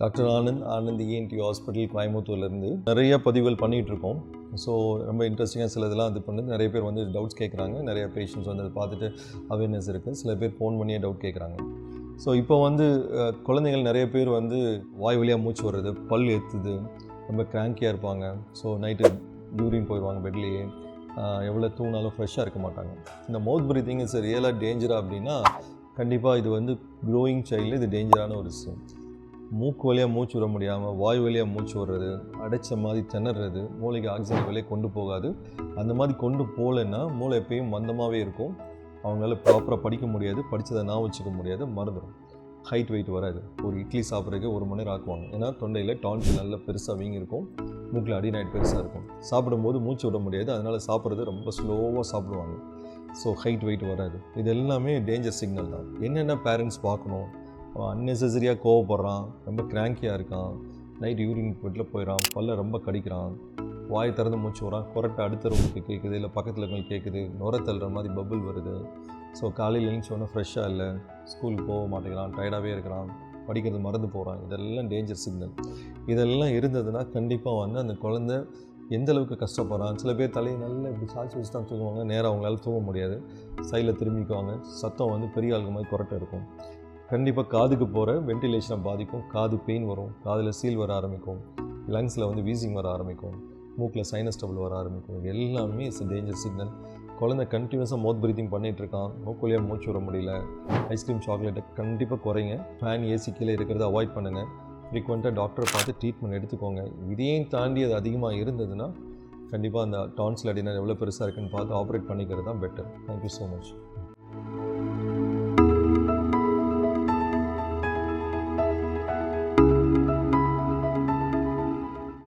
Doctor Anand ENT hospital கோயம்புத்தூர்லேருந்து நிறைய பதிவுகள் பண்ணிகிட்ருக்கோம். ஸோ ரொம்ப இன்ட்ரெஸ்டிங்காக சில இதெல்லாம் இது பண்ணி நிறைய பேர் வந்து டவுட்ஸ் கேட்குறாங்க. நிறைய பேஷண்ட்ஸ் வந்து அதை பார்த்துட்டு அவேர்னஸ் இருக்குது. சில பேர் ஃபோன் பண்ணியே டவுட் கேட்குறாங்க. ஸோ இப்போ வந்து குழந்தைகள் நிறைய பேர் வந்து வாய் வழியாக மூச்சு வர்றது, பல் ஏற்றுது, ரொம்ப கிராங்கியாக இருப்பாங்க. ஸோ நைட்டு யூரின் போயிடுவாங்க பெட்லேயே. எவ்வளோ தூங்கினாலும் ஃப்ரெஷ்ஷாக இருக்க மாட்டாங்க. இந்த மவுத் ப்ரீத்திங் இஸ் ரியலாக டேஞ்சரா அப்படின்னா கண்டிப்பாக இது வந்து க்ரோயிங் சைல்டில் இது டேஞ்சரான ஒரு விஷயம். மூக்கு வழியாக மூச்சு விட முடியாமல் வாய் வழியாக மூச்சு விடுறது, அடைச்ச மாதிரி திணறது, மூளைக்கு ஆக்சிஜன் வெளியே கொண்டு போகாது. அந்த மாதிரி கொண்டு போகலைன்னா மூளை எப்பயும் மந்தமாகவே இருக்கும். அவங்களால ப்ராப்பராக படிக்க முடியாது, படித்ததை நான் வச்சுக்க முடியாது, மறந்துடும். ஹைட் வெயிட் வராது. ஒரு இட்லி சாப்பிட்றதுக்கு 1 மணி நேரம் ஆக்குவாங்க. ஏன்னா தொண்டையில் டான்சில் நல்லா பெருசாக வீங்கியிருக்கும், மூக்கில் அடிநாய்ட் பெருசாக இருக்கும். சாப்பிடும்போது மூச்சு விட முடியாது, அதனால் சாப்பிட்றது ரொம்ப ஸ்லோவாக சாப்பிடுவாங்க. ஸோ ஹைட் வெயிட் வராது. இது எல்லாமே டேஞ்சர் சிக்னல் தான். என்னென்ன பேரண்ட்ஸ் பார்க்கணும்? அன்னெசரியாக கோவப்படுறான், ரொம்ப கிராங்கியாக இருக்கான், நைட் யூரின் பெட்டில் போயிடறான், பல்ல ரொம்ப கடிக்கிறான், வாய் திறந்து மூச்சு வரான், கொரட்டை அடுத்த ரூமுக்கு கேட்குது, இல்லை பக்கத்தில் இருக்கவங்க கேட்குது, நுர தள்ளுற மாதிரி பபுள் வருது. ஸோ காலையில் எழுந்தோடனே ஃப்ரெஷ்ஷாக இல்லை, ஸ்கூலுக்கு போக மாட்டேங்கிறான், டயர்டாகவே இருக்கிறான், படிக்கிறது மறந்து போகிறான். இதெல்லாம் டேஞ்சர் சிக்னல். இதெல்லாம் இருந்ததுன்னா கண்டிப்பாக வந்து அந்த குழந்தை எந்தளவுக்கு கஷ்டப்படுறான். சில பேர் தலையை நல்லா இப்படி சாய்ச்சி வச்சு தான் தூங்குவாங்க, நேராக அவங்களால தூங்க முடியாது, சைடில் திரும்பிக்குவாங்க, சத்தம் வந்து பெரிய ஆளுங்க மாதிரி கொரட்டை இருக்கும். கண்டிப்பாக காதுக்கு போகிற வென்டிலேஷனை பாதிக்கும். காது பெயின் வரும், காதில் சீல் வர ஆரம்பிக்கும், லங்ஸில் வந்து வீசிங் வர ஆரம்பிக்கும், மூக்கில் சைனஸ் ட்ரபிள் வர ஆரம்பிக்கும். எல்லாமே இட்ஸ் டேஞ்சர் சிக்னல். குழந்தை கண்டினியூஸாக மவுத் ப்ரீத்திங் பண்ணிகிட்ருக்கான், மூக்கு வழியாக மூச்சு விட முடியல. ஐஸ்கிரீம் சாக்லேட்டை கண்டிப்பாக குறைங்க. ஃபேன் ஏசி கீழே இருக்கிறத அவாய்ட் பண்ணுங்கள். ஃப்ரீக்வெண்ட்டாக டாக்டரை பார்த்து ட்ரீட்மெண்ட் எடுத்துக்கோங்க. இதையும் தாண்டி அது அதிகமாக இருந்ததுன்னா கண்டிப்பாக அந்த டான்சில் அடினா எவ்வளோ பெருசாக இருக்குன்னு பார்த்து ஆப்ரேட் பண்ணிக்கிறது தான் பெட்டர். Thank you so much.